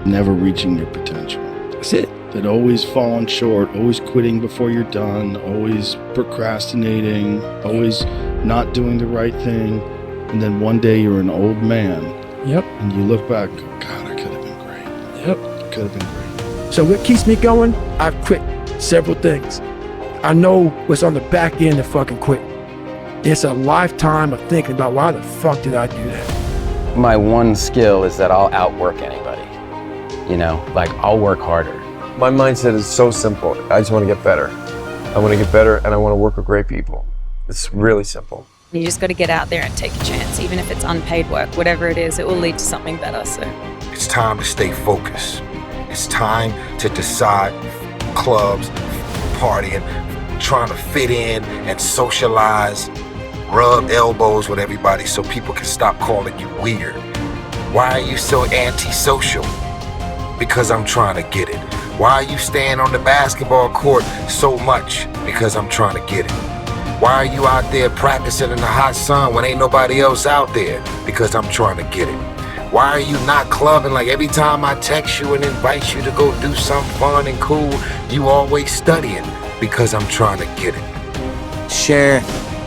never reaching your potential. That's it. That always falling short, always quitting before you're done, always procrastinating, always not doing the right thing. And then one day you're an old man. Yep. And you look back, God, I could have been great. Yep. Could have been great. So what keeps me going? I've quit several things. I know what's on the back end of fucking quit. It's a lifetime of thinking about why the fuck did I do that? My one skill is that I'll outwork anybody. You know, like I'll work harder. My mindset is so simple. I just want to get better. I want to get better and I want to work with great people. It's really simple. You just got to get out there and take a chance, even if it's unpaid work, whatever it is, it will lead to something better. So it's time to stay focused. It's time to decide clubs, partying, trying to fit in and socialize, rub elbows with everybody so people can stop calling you weird. Why are you so antisocial? Because I'm trying to get it. Why are you staying on the basketball court so much? Because I'm trying to get it. Why are you out there practicing in the hot sun when ain't nobody else out there? Because I'm trying to get it. Why are you not clubbing? Like every time I text you and invite you to go do something fun and cool, you always studying. Because I'm trying to get it. Share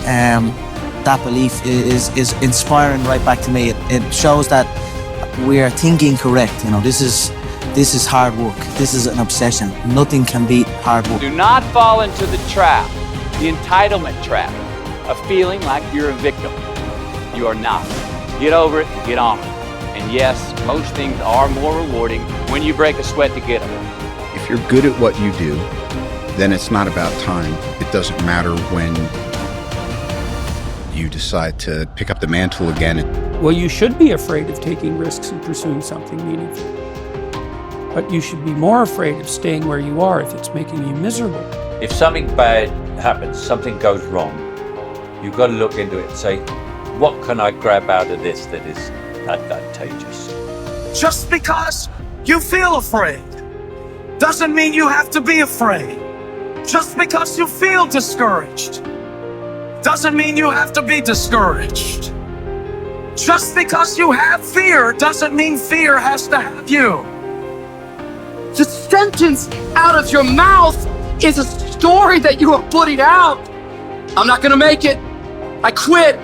that belief is inspiring right back to me. It shows that we are thinking correct. You know, this is hard work. This is an obsession. Nothing can beat hard work. Do not fall into the trap, the entitlement trap, of feeling like you're a victim. You are not. Get over it and get on it. And yes, most things are more rewarding when you break a sweat to get them. If you're good at what you do, then it's not about time. It doesn't matter when you decide to pick up the mantle again. Well, you should be afraid of taking risks and pursuing something meaningful. But you should be more afraid of staying where you are if it's making you miserable. If something bad happens, something goes wrong, you've got to look into it and say, what can I grab out of this that is advantageous? Just because you feel afraid doesn't mean you have to be afraid. Just because you feel discouraged doesn't mean you have to be discouraged. Just because you have fear doesn't mean fear has to have you. The sentence out of your mouth is a story that you are putting out. I'm not gonna make it. I quit.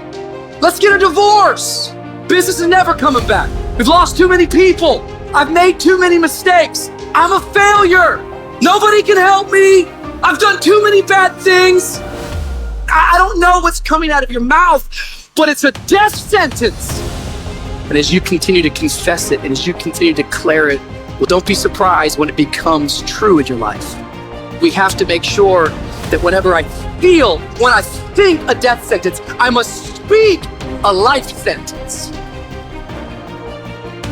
Let's get a divorce. Business is never coming back. We've lost too many people. I've made too many mistakes. I'm a failure. Nobody can help me. I've done too many bad things. I don't know what's coming out of your mouth, but it's a death sentence. And as you continue to confess it and as you continue to declare it, well, don't be surprised when it becomes true in your life. We have to make sure that whenever I feel, when I think a death sentence, I must speak a life sentence.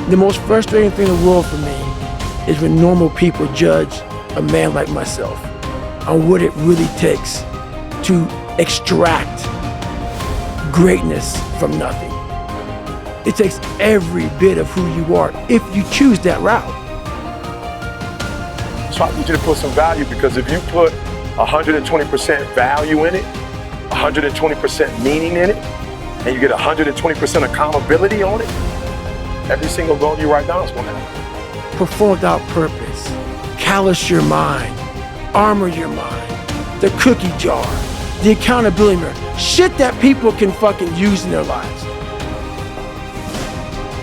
The most frustrating thing in the world for me is when normal people judge a man like myself on what it really takes to extract greatness from nothing. It takes every bit of who you are if you choose that route. So I need you to put some value, because if you put 120% value in it, 120% meaning in it, and you get 120% accountability on it, every single goal you write down is going to happen. Perform without purpose. Callous your mind. Armor your mind. The cookie jar. The accountability mirror. Shit that people can fucking use in their lives.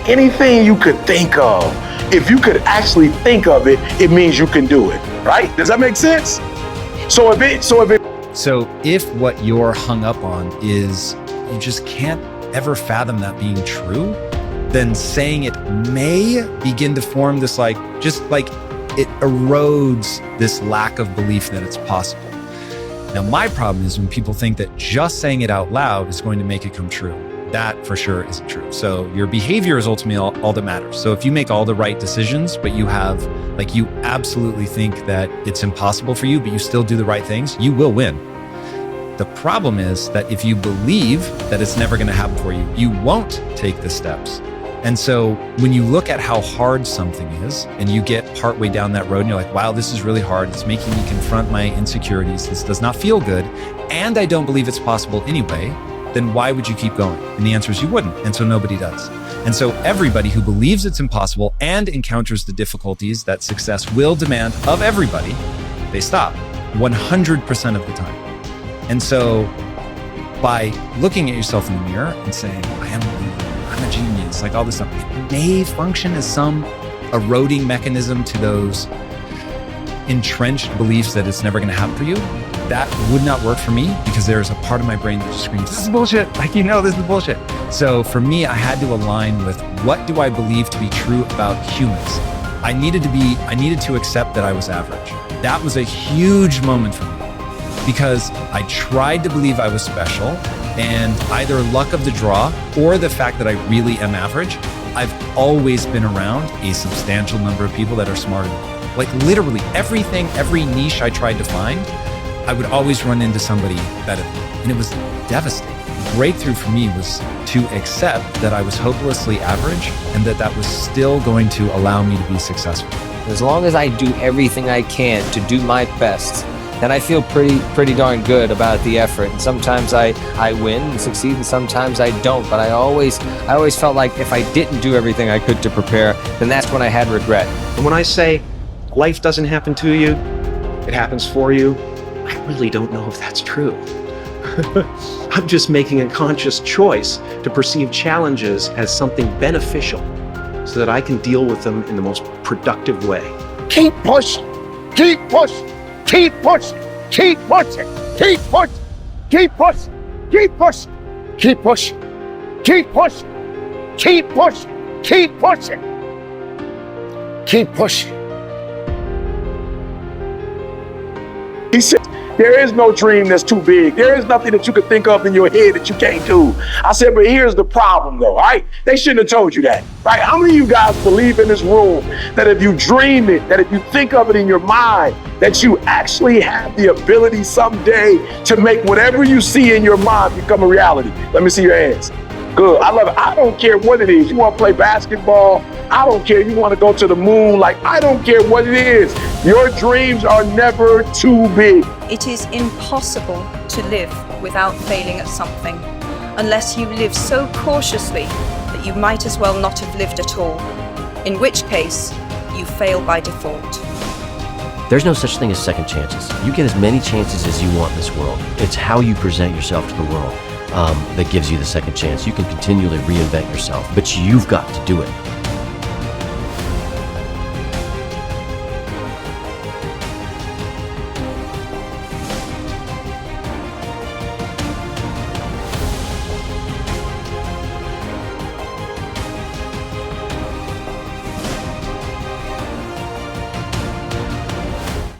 Anything you could think of, if you could actually think of it, it means you can do it, right? Does that make sense? So if what you're hung up on is you just can't ever fathom that being true, then saying it may begin to form this it erodes this lack of belief that it's possible. Now, my problem is when people think that just saying it out loud is going to make it come true. That for sure isn't true. So your behavior is ultimately all that matters. So if you make all the right decisions, but you have, you absolutely think that it's impossible for you, but you still do the right things, you will win. The problem is that if you believe that it's never going to happen for you, you won't take the steps. And so when you look at how hard something is and you get partway down that road and you're like, wow, this is really hard. It's making me confront my insecurities. This does not feel good. And I don't believe it's possible anyway. Then why would you keep going? And the answer is you wouldn't. And so nobody does. And so everybody who believes it's impossible and encounters the difficulties that success will demand of everybody, they stop 100% of the time. And so by looking at yourself in the mirror and saying, I'm a genius, like all this stuff, it may function as some eroding mechanism to those entrenched beliefs that it's never going to happen for you. That would not work for me because there's a part of my brain that just screams, this is bullshit. Like, this is bullshit. So for me, I had to align with what do I believe to be true about humans? I needed to accept that I was average. That was a huge moment for me because I tried to believe I was special, and either luck of the draw or the fact that I really am average, I've always been around a substantial number of people that are smarter than me. Like literally everything, every niche I tried to find, I would always run into somebody better than me. And it was devastating. The breakthrough for me was to accept that I was hopelessly average and that was still going to allow me to be successful. As long as I do everything I can to do my best, then I feel pretty darn good about the effort. And sometimes I win and succeed, and sometimes I don't. But I always felt like if I didn't do everything I could to prepare, then that's when I had regret. And when I say life doesn't happen to you, it happens for you, I really don't know if that's true. I'm just making a conscious choice to perceive challenges as something beneficial so that I can deal with them in the most productive way. Keep pushing, keep pushing, keep pushing, keep pushing, keep pushing, keep pushing, keep pushing, keep pushing, keep pushing, keep pushing, keep pushing, keep pushing. He said, there is no dream that's too big. There is nothing that you could think of in your head that you can't do. I said, but here's the problem though, right? They shouldn't have told you that, right? How many of you guys believe in this room that if you dream it, that if you think of it in your mind, that you actually have the ability someday to make whatever you see in your mind become a reality? Let me see your hands. Good, I love it. I don't care what it is. You want to play basketball? I don't care. You want to go to the moon? Like, I don't care what it is. Your dreams are never too big. It is impossible to live without failing at something, unless you live so cautiously that you might as well not have lived at all, in which case you fail by default. There's no such thing as second chances. You get as many chances as you want in this world. It's how you present yourself to the world that gives you the second chance. You can continually reinvent yourself, but you've got to do it.